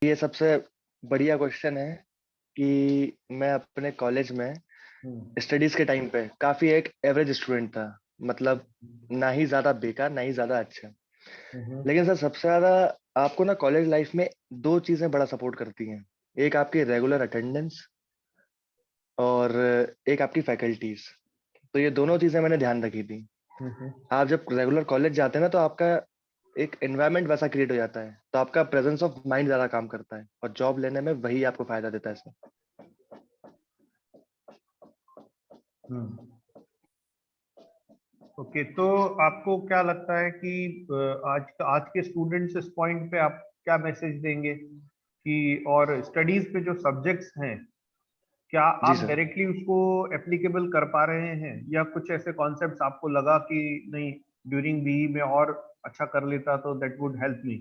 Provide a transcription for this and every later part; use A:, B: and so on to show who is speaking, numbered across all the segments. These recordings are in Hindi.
A: ये सबसे बढ़िया क्वेश्चन है कि मैं अपने कॉलेज में
B: हम्म।
A: स्टडीज के टाइम पे काफी एक एवरेज स्टूडेंट था। मतलब ना ही ज्यादा बेकार ना ही ज्यादा अच्छा।
B: हम्म।
A: लेकिन सर सबसे ज्यादा आपको ना कॉलेज लाइफ में दो चीजें बड़ा सपोर्ट करती हैं। एक आपकी रेगुलर अटेंडेंस और एक आपकी फैकल्टीज। तो ये दोनों चीजें मैंने ध्यान रखी थी।
B: हम्म।
A: आप जब रेगुलर कॉलेज जाते हैं ना तो आपका एक एनवायरनमेंट वैसा क्रिएट हो जाता है, तो आपका प्रेजेंस ऑफ माइंड ज्यादा काम करता है और जॉब लेने में वही आपको फायदा देता है सर।
B: हम्म। ओके, तो आपको क्या लगता है कि आज के स्टूडेंट्स इस पॉइंट पे आप क्या मैसेज देंगे कि और स्टडीज पे जो सब्जेक्ट्स हैं, क्या
A: जी
B: आप
A: सर।
B: डायरेक्टली उसको एप्लीकेबल कर पा रहे हैं या कुछ ऐसे कॉन्सेप्ट्स आपको लगा कि नहीं, ड्यूरिंग बीई में और अच्छा कर लेता तो that would help me?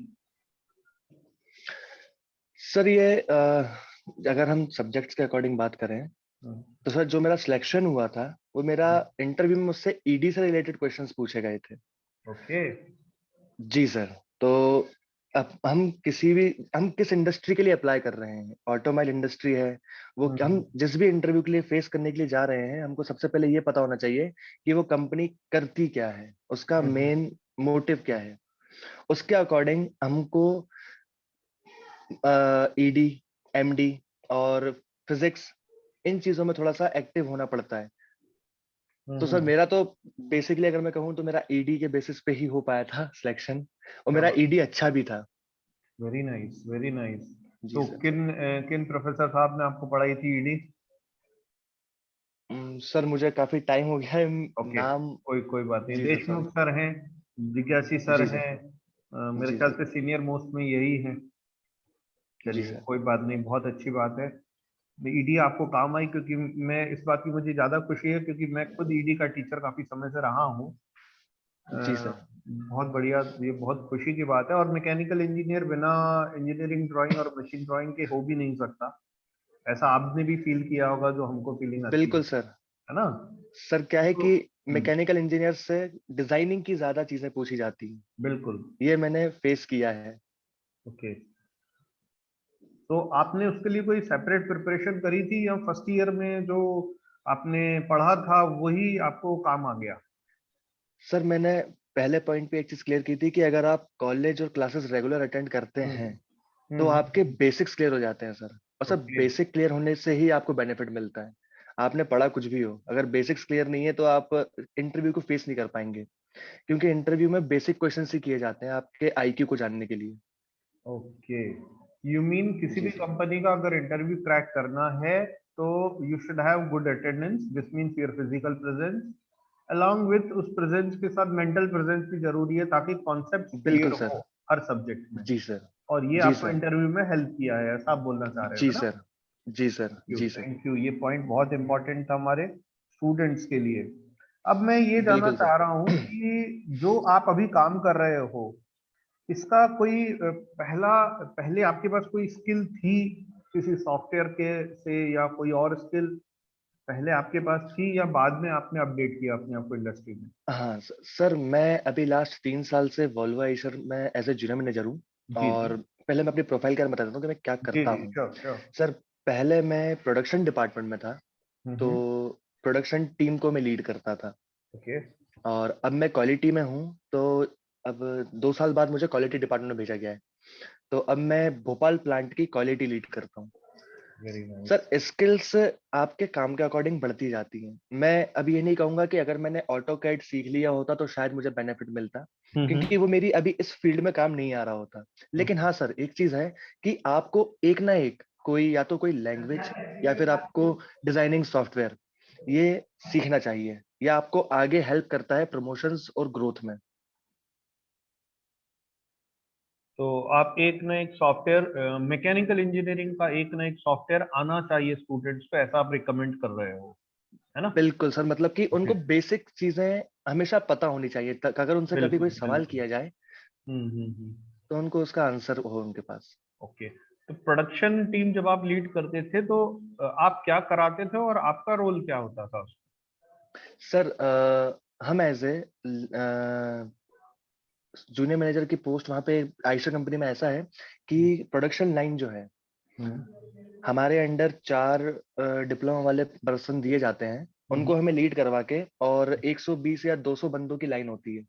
A: Sir ये अगर हम सब्जेक्ट्स के अकॉर्डिंग बात करें तो सर जो मेरा सिलेक्शन हुआ था वो मेरा इंटरव्यू में मुझसे ईडी से रिलेटेड क्वेश्चंस पूछे गए थे।
B: ओके।
A: जी सर। तो अब हम किस इंडस्ट्री के लिए अप्लाई कर रहे हैं, ऑटोमोबाइल इंडस्ट्री है वो, हम जिस भी इंटरव्यू के लिए फेस करने के लिए जा रहे हैं हमको सबसे पहले ये पता होना चाहिए कि वो कंपनी करती क्या है, उसका मेन मोटिव क्या है। उसके अकॉर्डिंग हमको ईडी, एमडी और फिजिक्स, इन चीजों में थोड़ा सा एक्टिव होना पड़ता है। तो सर मेरा तो बेसिकली अगर मैं कहूँ तो मेरा ईडी के बेसिस पे ही हो पाया था सिलेक्शन, और मेरा ईडी अच्छा भी था।
B: Very nice, very nice.
A: जी
B: तो
A: सर।
B: किन प्रोफेसर साहब ने आपको पढ़ाई थी ईडी?
A: सर मुझे काफी टाइम हो गया है,
B: ओके,
A: नाम।
B: कोई बात नहीं।
A: जी सर,
B: देशमुख
A: सॉरी।
B: सर हैं, जिज्ञासी सर
A: जी
B: हैं,
A: सर।
B: मेरे
A: जी
B: ख्याल
A: सर।
B: से सीनियर मोस्ट में यही है।
A: जी
B: चलिए,
A: सर।
B: कोई बात नहीं, बहुत अच्छी बात है। ईडी आपको काम आई, क्योंकि मैं इस बात की मुझे ज्यादा खुशी है क्योंकि मैं खुद ईडी का टीचर काफी समय से रहा हूँ।
A: जी सर।
B: बहुत बढ़िया, ये बहुत खुशी की बात है। और मैकेनिकल इंजीनियर बिना इंजीनियरिंग ड्राइंग और मशीन ड्राइंग के हो भी नहीं सकता। ऐसा आपने भी फील किया होगा जो हमको फीलिंग आती
A: बिल्कुल सर।
B: है ना?
A: सर क्या है
B: तो
A: कि मैकेनिकल इंजीनियर से डिजाइनिंग की ज्यादा चीजें पूछी जाती हैं,
B: बिल्कुल।
A: ये मैंने फेस किया है।
B: ओके, तो आपने उसके लिए कोई सेपरेट प्रिपरेशन करी थी या फर्स्ट ईयर में जो आपने पढ़ा था वही आपको काम आ गया?
A: सर मैंने पहले पॉइंट पे एक चीज क्लियर की थी कि अगर आप कॉलेज और क्लासेस रेगुलर अटेंड करते
B: हम्म।
A: हैं तो
B: हम्म।
A: आपके बेसिक्स क्लियर हो जाते हैं सर। और सर
B: ओके।
A: बेसिक क्लियर होने से ही आपको बेनिफिट मिलता है। आपने पढ़ा कुछ भी हो, अगर बेसिक्स क्लियर नहीं है तो आप इंटरव्यू को फेस नहीं कर पाएंगे, क्योंकि इंटरव्यू में बेसिक क्वेश्चन ही किए जाते हैं आपके आईक्यू को जानने के लिए।
B: ओके, यू मीन किसी
A: जी
B: भी
A: सर।
B: कंपनी का अगर इंटरव्यू क्रैक करना है तो you should have good attendance, this means your physical presence, along with उस प्रेजेंस के साथ मेंटल प्रेजेंस भी जरूरी है ताकि कॉन्सेप्ट
A: बिल्कुल
B: क्लियर
A: सर।
B: हो हर सब्जेक्ट में।
A: जी सर।
B: और ये
A: जी
B: आपको
A: सर।
B: इंटरव्यू में हेल्प किया है, ऐसा आप बोलना चाह रहे
A: जी
B: हो ना?
A: सर। जी सर।
B: थैंक यू,
A: जी सर।
B: थैंक यू, ये पॉइंट बहुत इंपॉर्टेंट था हमारे स्टूडेंट्स के लिए। अब मैं ये जानना
A: बिल्कुल
B: चाह
A: सर।
B: रहा हूँ कि जो आप अभी काम कर रहे हो, इसका कोई पहले आपके पास कोई स्किल थी किसी सॉफ्टवेयर के से, या कोई और स्किल पहले आपके पास थी, या बाद में आपने अपडेट किया अपने आप को इंडस्ट्री में?
A: हाँ सर, मैं अभी लास्ट 3 साल से वॉल्वो आइशर में एज ए जूनियर मैनेजर हूँ।
B: जी जी।
A: और पहले मैं अपनी प्रोफाइल का बता देता हूँ कि मैं क्या
B: जी
A: करता
B: जी,
A: हूँ।
B: Sure sure.
A: सर पहले मैं प्रोडक्शन डिपार्टमेंट में था, तो
B: हम्म।
A: प्रोडक्शन टीम को मैं लीड करता था।
B: ओके।
A: और अब मैं क्वालिटी में हूँ, तो अब 2 साल बाद मुझे क्वालिटी डिपार्टमेंट में भेजा गया है। तो अब मैं भोपाल प्लांट की क्वालिटी लीड करता हूँ।
B: Very nice.
A: सर स्किल्स आपके काम के अकॉर्डिंग बढ़ती जाती हैं। मैं अभी ये नहीं कहूंगा कि अगर मैंने ऑटो कैड सीख लिया होता तो शायद मुझे बेनिफिट मिलता, क्योंकि वो मेरी अभी इस फील्ड में काम नहीं आ रहा होता। लेकिन हाँ सर, एक चीज है कि आपको एक ना एक कोई, या तो कोई लैंग्वेज या फिर आपको डिजाइनिंग सॉफ्टवेयर, ये सीखना चाहिए। ये आपको आगे हेल्प करता है प्रमोशंस और ग्रोथ में।
B: तो आप एक ना एक सॉफ्टवेयर, मैकेनिकल इंजीनियरिंग का एक ना एक सॉफ्टवेयर आना चाहिए स्टूडेंट्स को, ऐसा आप रिकमेंड कर रहे हो, है ना?
A: बिल्कुल सर, मतलब कि
B: ओके।
A: उनको बेसिक चीजें हमेशा पता होनी चाहिए, अगर उनसे कभी कोई
B: बिल्कुल
A: सवाल
B: बिल्कुल।
A: किया जाए
B: हम्म।
A: तो उनको उसका आंसर हो उनके पास।
B: ओके, तो प्रोडक्शन टीम जब आप लीड करते थे तो आप क्या कराते थे और आपका रोल क्या होता था उसमें?
A: सर हम एज ए जूनियर मैनेजर की पोस्ट वहाँ पे आयशर कंपनी में ऐसा है कि प्रोडक्शन लाइन जो है, हमारे अंडर 4 डिप्लोमा वाले पर्सन दिए जाते हैं, उनको हमें लीड करवा के, और 120 या 200 बंदों की लाइन होती है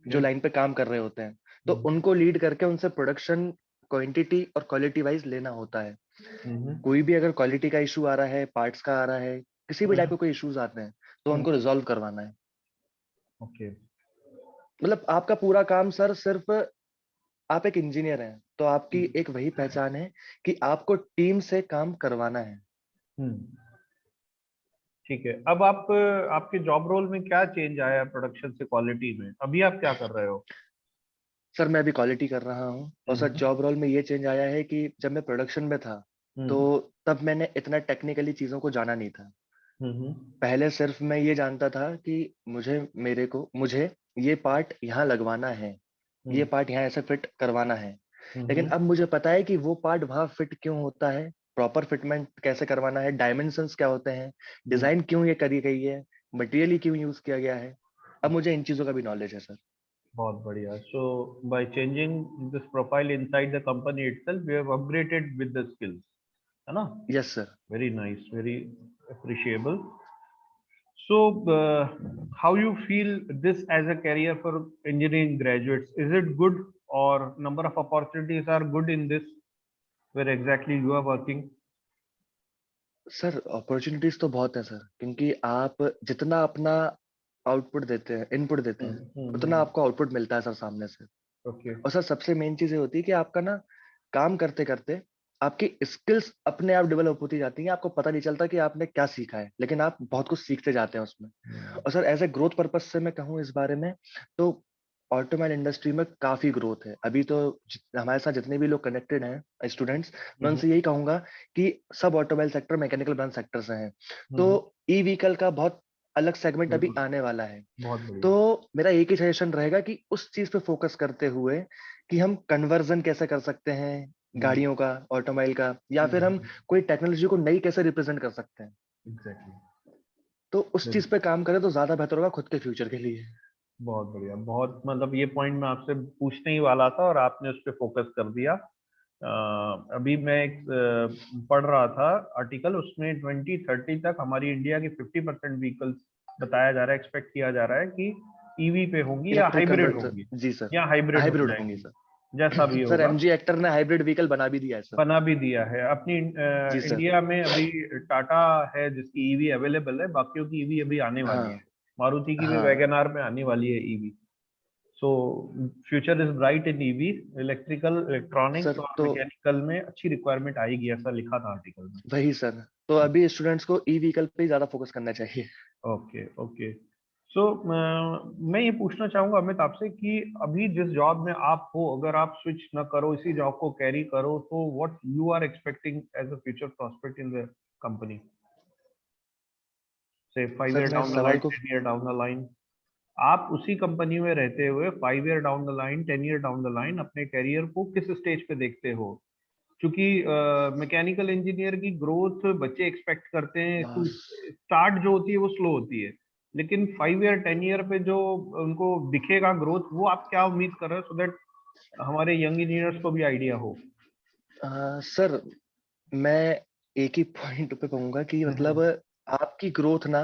A: जो लाइन पे काम कर रहे होते हैं, तो उनको लीड करके उनसे प्रोडक्शन क्वांटिटी और क्वालिटी वाइज लेना होता है। कोई भी अगर क्वालिटी का इशू आ रहा है, पार्ट्स का आ रहा है, किसी भी टाइप के कोई इश्यूज आते हैं, तो उनको रिजॉल्व करवाना है।
B: ओके।
A: मतलब आपका पूरा काम सर, सिर्फ आप एक इंजीनियर हैं तो आपकी एक वही पहचान है कि आपको टीम से काम करवाना है।
B: ठीक है। अब आप आपके जॉब रोल में क्या चेंज आया प्रोडक्शन से क्वालिटी में? अभी आप क्या कर रहे हो?
A: सर मैं अभी क्वालिटी कर रहा हूँ, और सर जॉब रोल में ये चेंज आया है कि जब मैं प्रोडक्शन में था तो तब मैंने इतना टेक्निकली चीजों को जाना नहीं था। पहले सिर्फ मैं ये जानता था कि मुझे ये पार्ट यहाँ लगवाना है, ये पार्ट यहाँ ऐसे फिट करवाना है। लेकिन अब मुझे पता है कि वो पार्ट वहां फिट क्यों होता है, प्रॉपर फिटमेंट कैसे करवाना है, डायमेंशंस क्या होते हैं, डिजाइन क्यों ये करी गई है, मटेरियल क्यों यूज किया गया है। अब मुझे इन चीजों का भी नॉलेज है सर।
B: बहुत बढ़िया। So by changing this profile inside the company itself we have upgraded with the skills, है ना?
A: Yes sir.
B: Very nice, very appreciable. So, how you feel this as a career for engineering graduates? Is it good, or number of opportunities are good in this where exactly you are working?
A: Sir opportunities तो बहुत है सर, क्योंकि आप जितना अपना आउटपुट देते हैं, इनपुट देते हैं, उतना आपको आउटपुट मिलता है सर सामने से।
B: Okay.
A: और सर सबसे मेन चीज ये होती है कि आपका ना काम करते करते आपकी स्किल्स अपने आप डेवलप होती जाती हैं, आपको पता नहीं चलता कि आपने क्या सीखा है, लेकिन आप बहुत कुछ सीखते जाते हैं उसमें। और sir as a growth purpose से मैं कहूँ इस बारे में, तो ऑटोमोबाइल इंडस्ट्री में काफी ग्रोथ है अभी तो। हमारे साथ जितने भी लोग कनेक्टेड हैं स्टूडेंट्स, मैं उनसे यही कहूंगा कि सब automobile sector, mechanical branch sector से हैं, तो ई व्हीकल का बहुत अलग सेगमेंट अभी आने वाला है।
B: बहुत बढ़िया।
A: तो मेरा एक ही सजेशन रहेगा कि उस चीज पे फोकस करते हुए कि हम कन्वर्जन कैसे कर सकते हैं गाड़ियों का, ऑटोमोबाइल का, या फिर हम कोई टेक्नोलॉजी को नई कैसे रिप्रेजेंट कर सकते हैं,
B: एग्जैक्टली।
A: तो उस चीज पे काम करें तो ज्यादा बेहतर होगा खुद के फ्यूचर के लिए।
B: बहुत बढ़िया। बहुत, मतलब ये पॉइंट मैं आपसे पूछने ही वाला था और आपने उस पर फोकस कर दिया। अभी मैं एक पढ़ रहा था आर्टिकल, उसमें 2030 तक हमारी इंडिया की 50% व्हीकल्स बताया जा रहा है, एक्सपेक्ट किया जा रहा है कि ईवी पे होंगी या
A: इलेक्ट्रिक
B: हाइब्रिड
A: कन्वर्ट,
B: होंगी,
A: जी सर।
B: या हाइब्रिड हो
A: हाइब्रिड होंगी
B: जाएंगी,
A: सर।
B: जैसा भी
A: सर
B: होगा।
A: एमजी एक्टर ने हाइब्रिड व्हीकल बना भी दिया है सर।
B: बना भी दिया है अपनी
A: जी सर।
B: इंडिया में। अभी टाटा है जिसकी ईवी अवेलेबल है, बाकियों की ईवी अभी आने वाली है।
A: हाँ
B: मारुति की भी
A: हाँ
B: वैगन आर में आने वाली है EV. So future is bright in EV, electrical, electronics
A: sir.
B: और
A: तो
B: मैकेनिकल में अच्छी रिक्वायरमेंट आएगी, ऐसा लिखा था आर्टिकल में।
A: वही सर, तो अभी स्टूडेंट्स को ई व्हीकल पे ही ज्यादा फोकस करना चाहिए।
B: Okay okay. सो मैं ये पूछना चाहूंगा अमित आपसे कि अभी जिस जॉब में आप हो, अगर आप स्विच न करो, इसी जॉब को कैरी करो, तो what you are expecting as a future prospect in the company, से 5
A: सर
B: ईयर
A: मैं
B: डाउन द लाइन,
A: सवाल को
B: 10 ईयर डाउन द लाइन? आप उसी कंपनी में रहते हुए 5 year down the line, 10 year down the line अपने करियर को किस स्टेज पे देखते हो? क्योंकि मैकेनिकल इंजीनियर की ग्रोथ बच्चे एक्सपेक्ट करते हैं,
A: बस
B: स्टार्ट जो होती है वो स्लो होती है, लेकिन 5 ईयर 10 ईयर पे जो उनको दिखेगा ग्रोथ, वो आप क्या उम्मीद कर रहे हो, सो दैट हमारे यंग इंजीनियर्स को भी आइडिया हो?
A: सर मैं एक ही पॉइंट पे कहूंगा कि मतलब आपकी ग्रोथ ना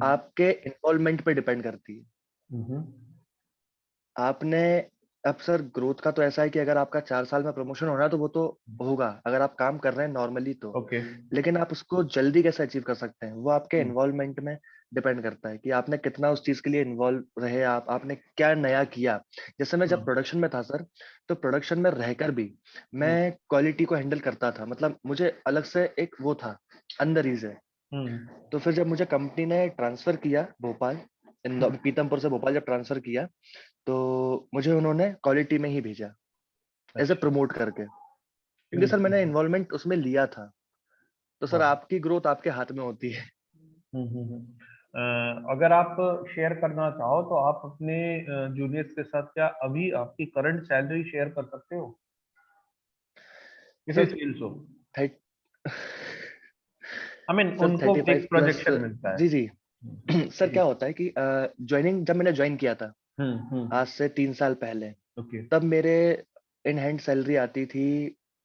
A: आपके इन्वॉल्वमेंट पे डिपेंड करती है। आपने, अब सर ग्रोथ का तो ऐसा है कि अगर आपका 4 साल में प्रमोशन होना है तो वो तो होगा अगर आप काम कर रहे हैं नॉर्मली तो।
B: ओके।
A: लेकिन आप उसको जल्दी कैसे अचीव कर सकते हैं वो आपके इन्वॉल्वमेंट में डिपेंड करता है कि आपने कितना उस चीज के लिए इन्वॉल्व रहे, आपने क्या नया किया। जैसे मैं जब प्रोडक्शन में था सर, तो प्रोडक्शन में रहकर भी मैं क्वालिटी को हैंडल करता था, मतलब मुझे अलग से एक वो था, अंदर ही से। तो फिर जब मुझे कंपनी ने ट्रांसफर किया भोपाल, पीतमपुर से भोपाल जब ट्रांसफर किया, तो मुझे उन्होंने क्वालिटी में ही भेजा एज ए
B: अच्छा।
A: प्रमोट करके, क्योंकि सर मैंने इन्वॉल्वमेंट उसमें लिया था। तो सर
B: बहुत।
A: आपकी ग्रोथ आपके हाथ में होती है।
B: अगर आप शेयर करना चाहो तो आप अपने जूनियर्स के साथ क्या अभी आपकी करंट सैलरी शेयर कर सकते हो, किसी
A: सर
B: सेल्स हो?
A: थर्ट
B: आई मीन
A: सर
B: उनको
A: 35
B: एक
A: प्लस।
B: प्रोजेक्शन मिलता है।
A: जी जी। सर
B: जी।
A: क्या होता है कि ज्वाइनिंग जब मैंने ज्वाइन किया था
B: हम्म।
A: आज से 3 साल पहले,
B: ओके।
A: तब मेरे इन हैंड सैलरी आती थी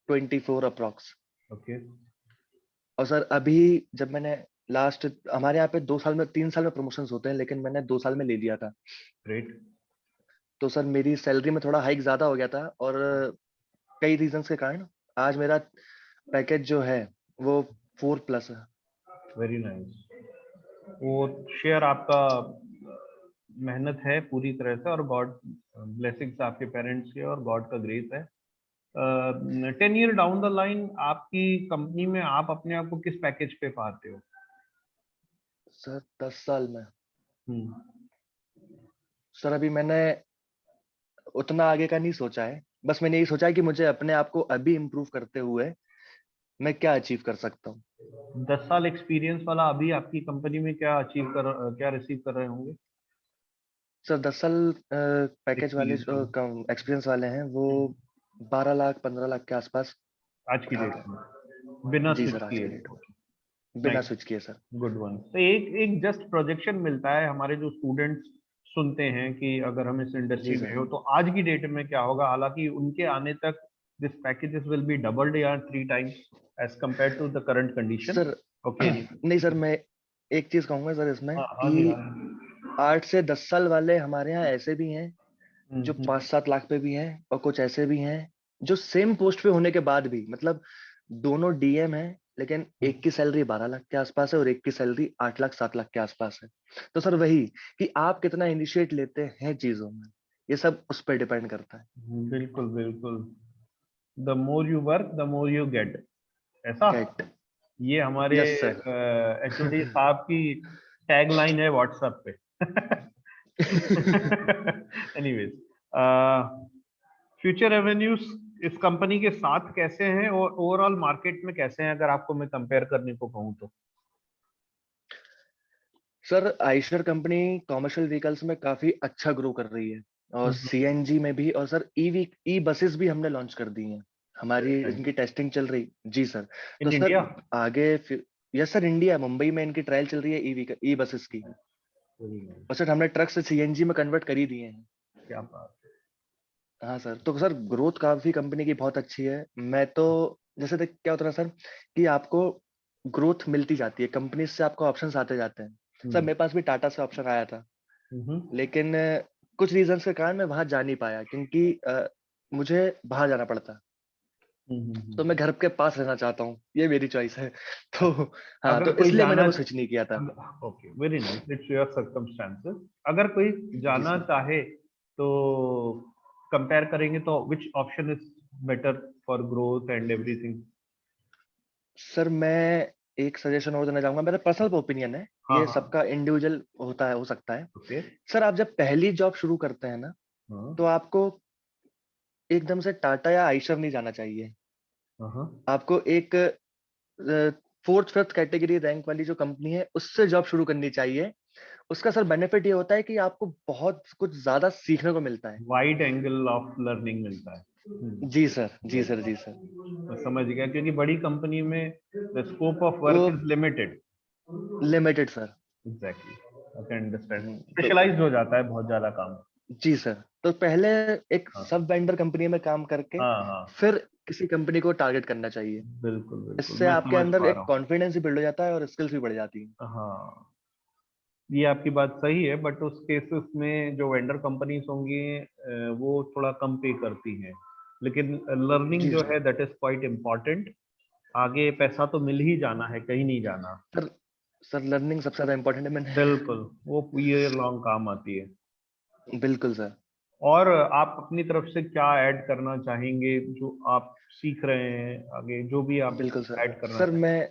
A: 24 अप्रॉक्स।
B: ओके।
A: और सर अभी जब मैंने लास्ट, हमारे यहाँ पे 2 साल में 3 साल में प्रमोशंस होते हैं, लेकिन मैंने 2 साल में ले लिया था।
B: ग्रेट।
A: तो सर मेरी सैलरी में थोड़ा हाइक ज्यादा हो गया था, और कई रीजंस के कारण आज मेरा पैकेज जो है वो 4+ है।
B: Very nice. वो शेयर आपका मेहनत है पूरी तरह से, और गॉड ब्लेसिंग्स आपके पेरेंट्स के और गॉड का ग्रेस है। 10 ईयर डाउन द लाइन आपकी कंपनी में आप अपने आप को किस पैकेज पे पाते हो?
A: सर 10 साल में,
B: हम्म।
A: सर अभी मैंने उतना आगे का नहीं सोचा है। बस मैंने यही सोचा है कि मुझे अपने आप को अभी इम्प्रूव करते हुए मैं क्या अचीव कर सकता हूँ।
B: 10 साल एक्सपीरियंस वाला अभी आपकी कंपनी में क्या रिसीव कर रहे होंगे?
A: सर 10 साल पैकेज वाले
B: एक्सपीरियंस
A: जो
B: वाला।
A: कम एक्सपीरियंस वाले हैं वो 12 लाख 15 लाख के आसपास
B: आज की
A: खाते
B: डेट
A: हैं।
B: में बिना
A: जी
B: स्विच
A: सर, आज
B: किए?
A: की डेट में बिना
B: नाइस।
A: स्विच किए सर।
B: Good one. तो एक एक जस्ट प्रोजेक्शन मिलता है, हमारे जो स्टूडेंट्स सुनते हैं कि अगर हम इस
A: जी
B: इंडस्ट्री में
A: सर।
B: हो तो आज की डेट में क्या होगा, हालांकि उनके आने तक this packages will be doubled या 3 times as compare to the current condition.
A: Sir
B: okay.
A: नहीं सर, मैं एक चीज कहूंगा सर इसमें
B: हाँ हाँ
A: कि
B: जी, हाँ।
A: 8 से 10 साल वाले हमारे यहाँ ऐसे भी हैं जो
B: हम्म।
A: 5-7 लाख पे भी हैं, और कुछ ऐसे भी हैं जो सेम पोस्ट पे होने के बाद भी, मतलब दोनों डीएम हैं, लेकिन एक की सैलरी 12 लाख के आसपास है और एक की सैलरी 8 लाख 7 लाख के आसपास है। तो सर वही कि आप कितना इनिशिएट लेते हैं चीजों में, ये सब उस पर डिपेंड करता है।
B: बिल्कुल बिल्कुल। The more you work the more you get, ऐसा।
A: गेट।
B: ये हमारे
A: यस सर।
B: एचओडी साहब की टैग लाइन है व्हाट्सएप पे। एनीवेज, फ्यूचर रेवेन्यूज इस कंपनी के साथ कैसे हैं और ओवरऑल मार्केट में कैसे हैं, अगर आपको मैं कंपेयर करने को कहूँ तो?
A: Sir Eicher company commercial vehicles में काफी अच्छा ग्रो कर रही है, और सीएनजी में भी, और सर ई बसेस भी हमने लॉन्च कर दी हैं। हमारी इनकी टेस्टिंग चल रही। जी सर। तो
B: इन
A: सर
B: इंडिया?
A: आगे यस सर, इंडिया मुंबई में इनकी ट्रायल चल रही है ई बसेस की। और सर हमने ट्रक से सीएनजी में कन्वर्ट कर ही दिए हैं।
B: क्या बात है।
A: हाँ सर, तो सर ग्रोथ काफी कंपनी की बहुत अच्छी है। मैं तो जैसे देख क्या होता है सर कि आपको ग्रोथ मिलती जाती है, कंपनी से आपको ऑप्शंस आते जाते हैं। सर
B: हम्म।
A: मेरे पास भी टाटा से ऑप्शन आया था,
B: हम्म।
A: लेकिन कुछ रीजंस के कारण मैं वहां जा नहीं पाया, क्योंकि मुझे बाहर जाना पड़ता। तो मैं घर के पास रहना चाहता हूँ, ये मेरी चॉइस है। तो हाँ,
B: अगर
A: तो
B: कोई
A: इसलिए मैंने
B: जाना,
A: वो स्विच नहीं किया था।
B: Okay, very nice, it's your circumstances. अगर कोई
A: जी
B: जाना
A: सर।
B: चाहे तो कंपेयर करेंगे तो which option is better for growth and everything?
A: Sir मैं एक सजेशन और देना चाहूंगा, मेरा पर्सनल ओपिनियन है,
B: हाँ
A: ये
B: हाँ।
A: सबका इंडिविजुअल होता है, हो सकता है।
B: ओके।
A: सर आप जब पहली जॉब शुरू करते हैं ना,
B: हाँ
A: तो आपको एकदम से टाटा या आइशर नहीं जाना चाहिए।
B: हाँ। हाँ।
A: आपको एक 4th 5th कैटेगरी रैंक वाली जो कंपनी है उससे जॉब शुरू करनी चाहिए। उसका सर बेनिफिट ये होता है कि आपको बहुत कुछ ज्यादा सीखने को मिलता है।
B: वाइड एंगल ऑफ लर्निंग मिलता है।
A: जी सर, जी सर, जी सर।
B: मैं समझ गया, क्योंकि बड़ी कंपनी में द स्कोप ऑफ
A: वो
B: work is limited.
A: Limited sir.
B: Exactly, I can understand,
A: तो
B: स्पेशलाइज्ड हो जाता है बहुत ज्यादा काम।
A: जी सर, तो पहले एक
B: हाँ
A: सब वेंडर कंपनी में काम करके
B: हाँ हाँ।
A: फिर किसी कंपनी को टारगेट करना चाहिए।
B: बिल्कुल बिल्कुल,
A: इससे
B: मैं
A: आपके
B: समझ
A: अंदर
B: पा रहा
A: एक कॉन्फिडेंस भी बिल्ड हो जाता है और स्किल्स भी बढ़ जाती है।
B: हूँ। हाँ, ये आपकी बात सही है, बट उस केसेस में जो वेंडर कंपनीज होंगी वो थोड़ा कम पे करती हैं, लेकिन लर्निंग
A: जी
B: जो
A: सर।
B: है दैट इज क्वाइट इम्पोर्टेंट। आगे पैसा तो मिल ही जाना है, कहीं नहीं जाना।
A: सर सर लर्निंग सबसे ज्यादा इम्पोर्टेंट है।
B: बिल्कुल, वो ईयर लॉन्ग काम आती है।
A: बिल्कुल सर।
B: और आप अपनी तरफ से क्या ऐड करना चाहेंगे, जो आप सीख रहे हैं आगे, जो भी आप
A: बिल्कुल सर।
B: ऐड करना
A: सर
B: चाहेंगे?
A: मैं,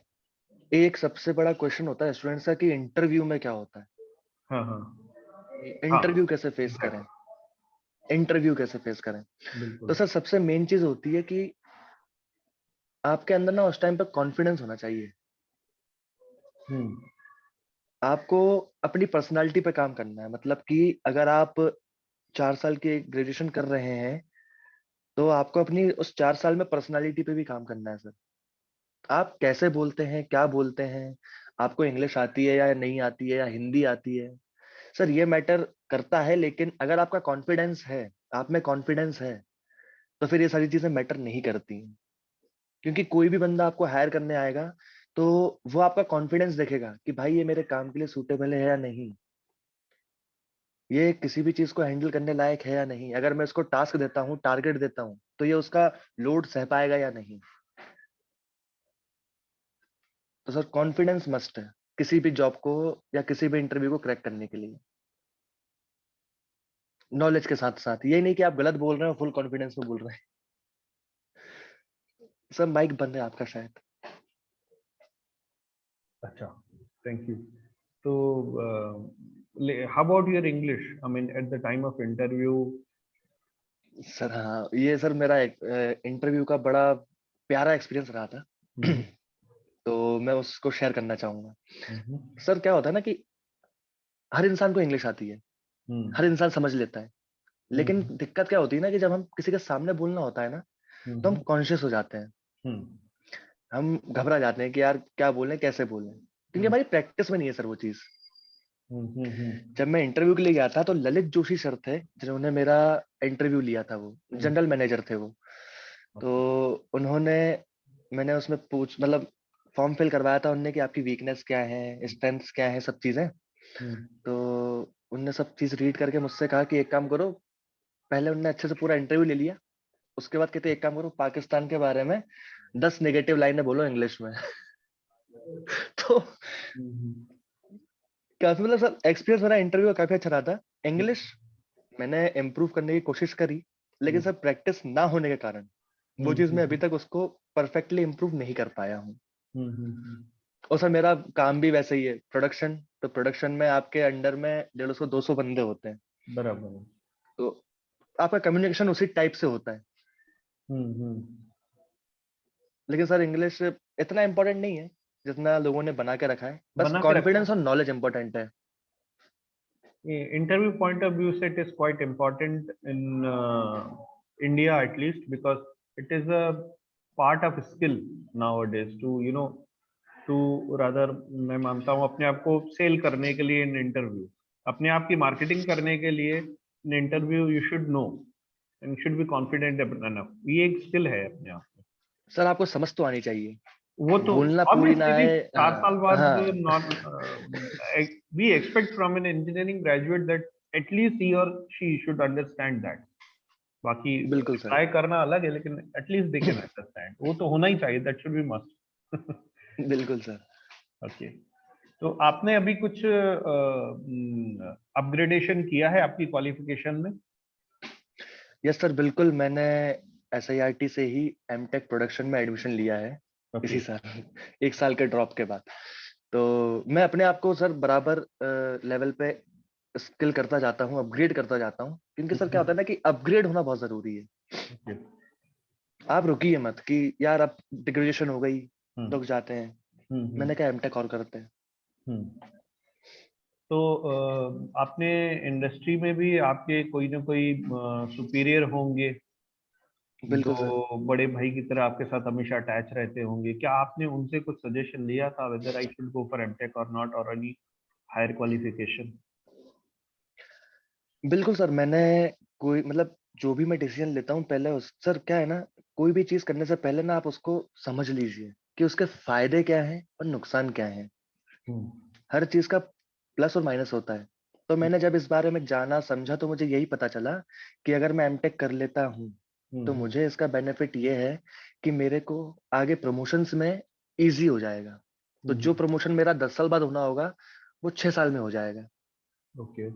A: एक सबसे बड़ा क्वेश्चन होता है स्टूडेंट्स का कि इंटरव्यू में क्या होता है,
B: हाँ हाँ। हाँ,
A: इंटरव्यू कैसे फेस करें,
B: एग्जैक्टली।
A: इंटरव्यू कैसे फेस करें। तो
B: बिल्कुल।
A: सर सबसे मेन चीज होती है कि आपके अंदर ना उस टाइम पे कॉन्फिडेंस होना चाहिए।
B: हम्म।
A: आपको अपनी पर्सनालिटी पे काम करना है, मतलब कि अगर आप 4 साल की ग्रेजुएशन कर रहे हैं, तो आपको अपनी उस 4 साल में पर्सनालिटी पे भी काम करना है सर। आप कैसे बोलते हैं, क्या बोलते हैं, आपको इंग्लिश आती है या नहीं आती है, या हिंदी आती है, सर ये मैटर करता है, लेकिन अगर आपका कॉन्फिडेंस है, आप में कॉन्फिडेंस है, तो फिर ये सारी चीजें मैटर नहीं करती हैं। क्योंकि कोई भी बंदा आपको हायर करने आएगा, तो वो आपका कॉन्फिडेंस देखेगा कि भाई ये मेरे काम के लिए सूटेबल है या नहीं, ये किसी भी चीज को हैंडल करने लायक है या नहीं, अगर मैं उसको टास्क देता हूँ, टारगेट देता हूँ, तो ये उसका लोड सह पाएगा या नहीं। तो सर कॉन्फिडेंस मस्ट है किसी भी जॉब को या किसी भी इंटरव्यू को क्रैक करने के लिए, नॉलेज के साथ साथ। ये नहीं कि आप गलत बोल रहे हो, फुल कॉन्फिडेंस में बोल रहे हैं। सर माइक बंद है आपका शायद।
B: अच्छा, थैंक यू। तो how about your English? I mean at the time of interview.
A: Sir हाँ, ये सर मेरा इंटरव्यू का बड़ा प्यारा एक्सपीरियंस रहा था। तो मैं उसको शेयर करना चाहूंगा। सर क्या होता है ना कि हर इंसान को इंग्लिश आती है, हर इंसान समझ लेता है, लेकिन दिक्कत क्या होती है ना कि जब हम किसी के सामने बोलना होता है ना, तो हम कॉन्शियस हो जाते हैं, हम घबरा जाते हैं कि यार क्या बोलें, कैसे बोलें, क्योंकि हमारी प्रैक्टिस में नहीं है सर वो चीज। जब मैं इंटरव्यू के लिए गया था, तो ललित जोशी सर थे जिन्होंने मेरा इंटरव्यू लिया था, वो जनरल मैनेजर थे वो। तो उन्होंने, मैंने उसमें मतलब फॉर्म फिल करवाया था उनने कि आपकी वीकनेस क्या है, स्ट्रेंथ्स क्या है, सब चीजें। तो उनने सब चीज रीड करके मुझसे कहा कि एक काम करो, पहले उनने अच्छे से पूरा इंटरव्यू ले लिया, उसके बाद कहते एक काम करो, पाकिस्तान के बारे में 10 नेगेटिव लाइनें बोलो इंग्लिश में। तो काफी मतलब सर एक्सपीरियंस मेरा इंटरव्यू का काफी अच्छा रहा था। इंग्लिश मैंने इम्प्रूव करने की कोशिश करी, लेकिन सर प्रैक्टिस ना होने के कारण वो चीज मैं अभी तक उसको परफेक्टली इम्प्रूव नहीं कर पाया हूँ। और सर मेरा काम भी वैसे ही है, प्रोडक्शन। तो प्रोडक्शन में आपके अंडर में 150-200 बंदे होते हैं,
B: बराबर।
A: तो आपका कम्युनिकेशन उसी टाइप से होता है। लेकिन सर इंग्लिश इतना इम्पोर्टेंट नहीं है जितना लोगों ने बना के रखा है, बस
B: बना के रखा
A: कॉन्फिडेंस और नॉलेज इम्पोर्टेंट है।
B: interview point of view set is quite important in India, at least, because it is a part of skill nowadays to to rather, मैं मानता हूँ अपने आप को सेल करने के लिए इन इंटरव्यू, अपने आप की मार्केटिंग करने के लिए in interview you should know and should be confident enough. ये एक स्किल है अपने आप में।
A: सर आपको समझ तो आनी चाहिए,
B: वो तो
A: बोलना पूरी ना
B: ऑब्वियसली
A: आए।
B: 4 साल बाद
A: हाँ
B: not we expect from an engineering graduate that at least he और शी शुड अंडरस्टैंड दैट। बाकी
A: बिल्कुल सर।
B: ट्राई करना अलग है, लेकिन एटलीस्ट दे कैन अंडरस्टैंड, वो तो होना ही चाहिए, दैट शुड बी मस्ट।
A: बिल्कुल सर।
B: ओके, तो आपने अभी कुछ अपग्रेडेशन किया है आपकी क्वालिफिकेशन में?
A: यस सर, बिल्कुल। मैंने SIRT से ही एमटेक प्रोडक्शन में एडमिशन लिया है
B: ओके।
A: इसी साल, 1 साल के ड्रॉप के बाद। तो मैं अपने आप को सर बराबर लेवल पे स्किल करता जाता हूँ, अपग्रेड करता जाता हूँ, क्योंकि सर क्या होता है ना कि अपग्रेड होना बहुत जरूरी है। आप रुकिए मत कि यार अब ग्रेजुएशन हो गई, रुक जाते हैं। मैंने कहा एमटेक और करते हैं।
B: तो आपने इंडस्ट्री में भी आपके कोई ना कोई सुपीरियर होंगे
A: बिल्कुल सर।
B: जो बड़े भाई की तरह आपके साथ हमेशा अटैच रहते होंगे, क्या आपने उनसे कुछ सजेशन लिया था whether I should go for MTech और नॉट, और एनी हायर क्वालिफिकेशन?
A: बिल्कुल सर, मैंने कोई मतलब जो भी मैं डिसीजन लेता हूँ पहले उस सर क्या है ना, कोई भी चीज करने से पहले ना आप उसको समझ लीजिए कि उसके फायदे क्या हैं और नुकसान क्या है। हर चीज का प्लस और माइनस होता है। तो मैंने जब इस बारे में जाना समझा, तो मुझे यही पता चला कि अगर मैं एमटेक कर लेता हूँ, तो मुझे इसका बेनिफिट ये है कि मेरे को आगे प्रमोशंस में इजी हो जाएगा। तो जो प्रमोशन मेरा 10 साल बाद होना होगा, वो 6 साल में हो जाएगा।
B: ओके।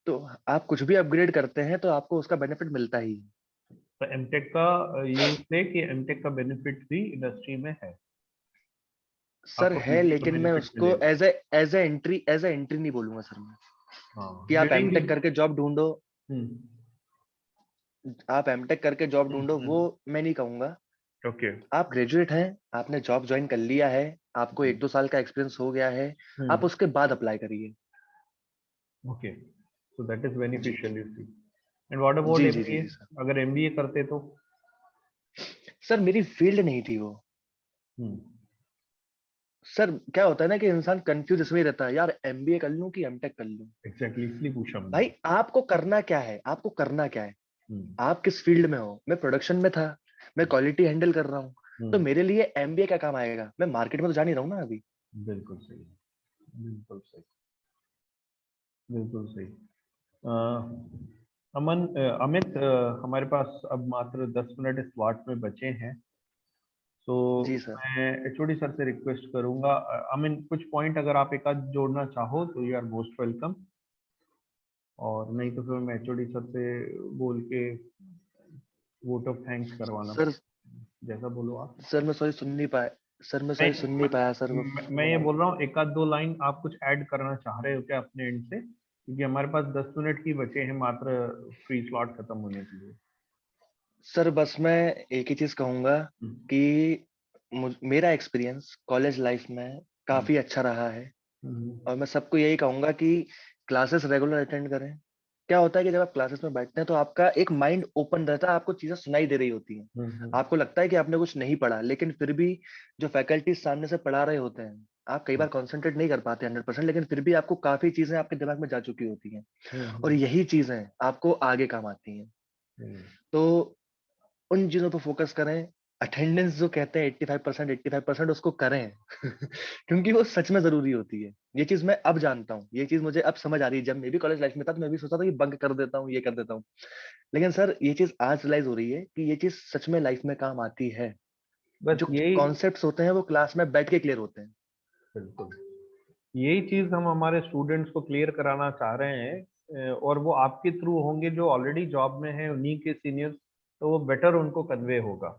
A: तो आप कुछ भी अपग्रेड करते हैं तो आपको उसका बेनिफिट मिलता ही है।
B: तो एमटेक का ये है कि एमटेक का बेनिफिट भी इंडस्ट्री में है,
A: सर
B: आपको
A: है,
B: पीजी का
A: लेकिन मैं
B: बेनिफिट
A: उसको
B: मिलेगा।
A: एज ए एंट्री नहीं बोलूंगा सर मैं,
B: हाँ,
A: कि आप
B: ड्यूरिंग दी।
A: एमटेक करके जॉब ढूंढो। आप एमटेक करके जॉब ढूंढो, वो मैं नहीं कहूंगा।
B: ओके।
A: आप ग्रेजुएट हैं, आपने जॉब ज्वाइन कर लिया है, आपको 1-2 साल का एक्सपीरियंस हो गया है, आप उसके बाद अप्लाई करिए।
B: ओके, सो दैट इज
A: जी
B: beneficial, you see. And what about
A: जी जी जी
B: एमबीए?
A: जी सर।
B: अगर एमबीए करते तो?
A: सर मेरी फील्ड नहीं थी वो। सर क्या होता है ना कि इंसान कंफ्यूज इसमें ही रहता है, यार एमबीए कर लूं कि एमटेक कर लूं।
B: एग्जैक्टली, इसलिए पूछा मैंने।
A: भाई आपको करना क्या है, आपको करना क्या है,
B: हम्म,
A: आप किस फील्ड में हो। मैं प्रोडक्शन में था, मैं क्वालिटी हैंडल कर रहा हूँ, तो
B: हम्म,
A: मेरे लिए एमबीए क्या काम आएगा, मैं मार्केट में तो जा नहीं रहा हूँ ना अभी।
B: बिल्कुल सही, बिल्कुल सही, बिल्कुल सही। अ, अमित, हमारे पास अब मात्र 10 मिनट इस वार्ड में बचे हैं। तो
A: जी सर।
B: मैं एचओडी सर से रिक्वेस्ट करूंगा, अमिन कुछ पॉइंट अगर आप एक आध जोड़ना चाहो तो यू आर मोस्ट वेलकम, और नहीं तो फिर मैं एचओडी सर से बोल के वोट ऑफ थैंक्स करवाना,
A: सर
B: जैसा बोलो आप।
A: सर मैं सॉरी सुन नहीं पाया, सर मैं
B: मैं
A: सॉरी सुन नहीं पाया सर वो।
B: मैं ये बोल रहा हूँ, एक आध दो लाइन आप कुछ ऐड करना चाह रहे हो क्या अपने एंड से, क्योंकि हमारे पास 10 मिनट ही बचे हैं मात्र फ्री स्लॉट खत्म होने के लिए।
A: सर बस मैं एक ही चीज कहूंगा
B: हम्म,
A: कि मेरा एक्सपीरियंस कॉलेज लाइफ में
B: हम्म,
A: काफी अच्छा रहा है।
B: हम्म,
A: और मैं सबको यही कहूंगा कि क्लासेस रेगुलर अटेंड करें। क्या होता है कि जब आप क्लासेस में बैठते हैं तो आपका एक माइंड ओपन रहता है, आपको चीजें सुनाई दे रही होती हैं।
B: हम्म,
A: आपको लगता है कि आपने कुछ नहीं पढ़ा, लेकिन फिर भी जो फैकल्टी सामने से पढ़ा रहे होते हैं, आप कई बार कंसंट्रेट नहीं कर पाते 100%, लेकिन फिर भी आपको काफी चीजें आपके दिमाग में जा चुकी होती हैं। और
B: हम्म,
A: यही चीजें आपको आगे काम आती हैं।
B: हम्म,
A: तो उन चीजों पर फोकस करें। अटेंडेंस जो कहते हैं 85%, 85% उसको करें। क्योंकि वो सच में जरूरी होती है। ये चीज मैं अब जानता हूँ, ये चीज मुझे अब समझ आ रही है। जब मैं भी कॉलेज लाइफ में था तो मैं भी सोचता था कि बंक कर देता हूँ, ये कर देता हूँ। लेकिन सर ये चीज आज रियलाइज हो रही है कि ये चीज सच में लाइफ में काम आती है।
B: बस
A: जो
B: यही,
A: कॉन्सेप्ट्स होते हैं वो क्लास में बैठ के क्लियर होते हैं।
B: बिल्कुल यही चीज हम हमारे स्टूडेंट्स को क्लियर कराना चाह रहे हैं, और वो आपके थ्रू होंगे जो ऑलरेडी जॉब में हैं, उन्हीं के सीनियर्स, तो वो बेटर उनको कन्वे होगा।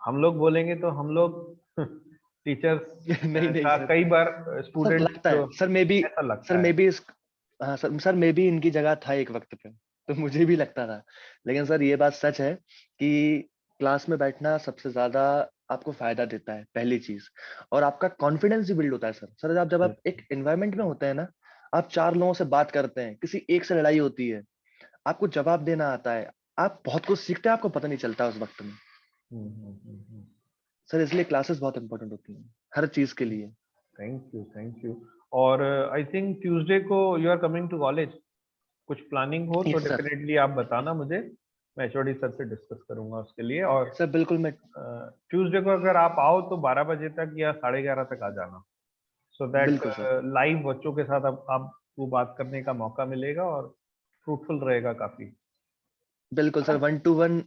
B: हम लोग बोलेंगे तो हम लोग टीचर्स
A: नहीं नहीं
B: का
A: सर।
B: कई बार
A: सर
B: स्टूडेंट्स
A: लगता है
B: जो,
A: सर मे भी,
B: ऐसा
A: सर
B: लगता
A: मे
B: है।
A: भी इस, हाँ सर मैं भी इनकी जगह था एक वक्त पे, तो मुझे भी लगता था। लेकिन सर ये बात सच है कि क्लास में बैठना सबसे ज्यादा आपको फायदा देता है, पहली चीज। और आपका कॉन्फिडेंस भी बिल्ड होता है सर जब आप एक एनवायरनमेंट में होते हैं ना, आप चार लोगों से बात करते हैं, किसी एक से लड़ाई होती है, आपको जवाब देना आता है, आप बहुत कुछ सीखते हैं, आपको पता नहीं चलता उस वक्त में। सर इसलिए क्लासेस बहुत इंपॉर्टेंट होती हैं हर चीज के लिए।
B: Thank you, thank you. और आई थिंक ट्यूसडे को you are coming to college, कुछ प्लानिंग हो तो
A: यस सर।
B: डेफिनेटली आप बताना मुझे, मैं एचओडी सर से डिस्कस करूंगा उसके लिए। और
A: सर बिल्कुल मैं,
B: ट्यूसडे को अगर आप आओ तो 12 बजे तक या 11:30 तक आ जाना, सो दैट
A: बिल्कुल सर।
B: लाइव बच्चों के साथ अब आपको बात करने का मौका मिलेगा और फ्रूटफुल रहेगा काफी,
A: बिल्कुल
B: है
A: सर,
B: ना?
A: 1-to-1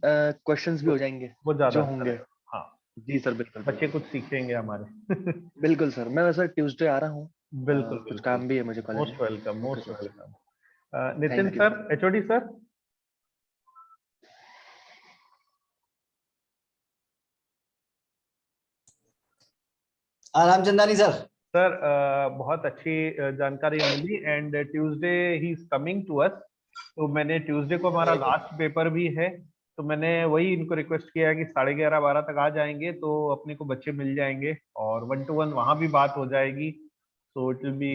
A: क्वेश्चंस भी
B: वो
A: हो जाएंगे
B: वो ज्यादा
A: जो
B: अच्छा
A: होंगे।
B: रहेगा, हाँ।
A: जी सर बिल्कुल
B: बच्चे
A: बिल्कुल।
B: कुछ सीखेंगे हमारे।
A: बिल्कुल सर, मैं वैसे ट्यूसडे आ रहा हूँ।
B: बिल्कुल,
A: कुछ
B: बिल्कुल,
A: काम भी है मुझे कॉलेज
B: मोस्ट
A: में।
B: Welcome,
A: okay
B: most
A: sir.
B: Welcome. Nitin
A: thank you
B: sir,
A: sir.
B: HOD sir.
C: Ramchandani sir.
B: Sir बहुत अच्छी जानकारी मिली, and Tuesday he is coming to us. तो मैंने ट्यूसडे को हमारा लास्ट पेपर भी है, तो मैंने वही इनको रिक्वेस्ट किया है कि 11:30-12 तक आ जाएंगे तो अपने को बच्चे मिल जाएंगे और 1-to-1 वहां भी बात हो जाएगी। So it will be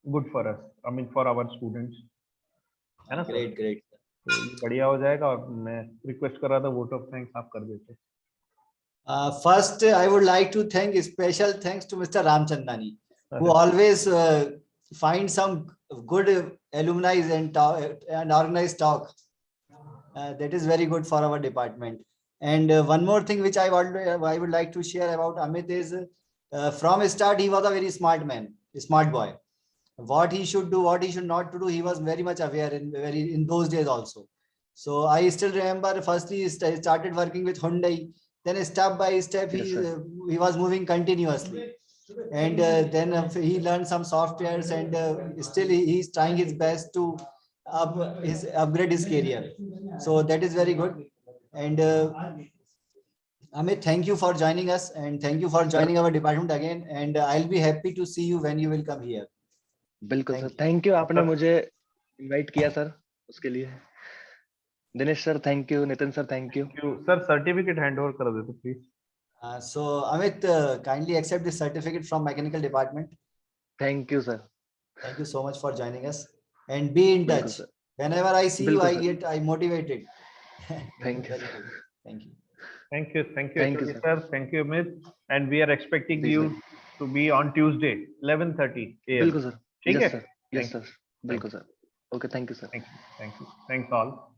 B: good for us, I mean for our students, है ना सर?
C: Great great.
B: तो ये बढ़िया हो जाएगा, और मैं रिक्वेस्ट कर रहा था वोट ऑफ थैंक्स आप कर देते।
C: First, I would like to thank special thanks to Mr. Ramchandani, who
B: अरे
C: always finds some good alumni and and organized talk. That is very good for our department. And one more thing which I would like to share about Amit is from start he was a very smart man, a smart boy. What he should do, what he should not to do, he was very much aware in those days also. So I still remember firstly he started working with Hyundai, then step by step
A: yes sir.
C: he was moving continuously, and then he learned some softwares, and still he's trying his best to upgrade his career. So that is very good. And Amit, thank you for joining us, and thank you for
A: sir
C: joining our department again, and I'll be happy to see you when you will come here.
A: बिल्कुल sir,
C: Thank you.
A: Thank you आपने
B: सर,
A: मुझे इनवाइट किया सर, उसके लिए। Dinesh sir thank you, Nitin sir thank you.
B: Thank you sir, certificate hand over कर देते please.
C: So Amit, kindly accept this certificate from mechanical department.
A: Thank you sir.
C: Thank you so much for joining us, and be in
A: बिल्कुल
C: touch.
A: Sir.
C: Whenever I see you,
A: बिल्कुल sir.
C: I motivated.
A: Thank you
C: Very
A: sir.
C: good. Thank you.
B: Thank you
A: thank you
B: HOD
A: sir.
B: Sir, thank you Amit, and we are expecting
A: जी
B: you
A: sir.
B: to be on Tuesday 11:30 a.m.
A: बिल्कुल सर.
B: ठीक
A: Yes
B: है?
A: sir. Yes sir. बिल्कुल sir. Okay, thank you sir.
B: Thank you. Thanks all.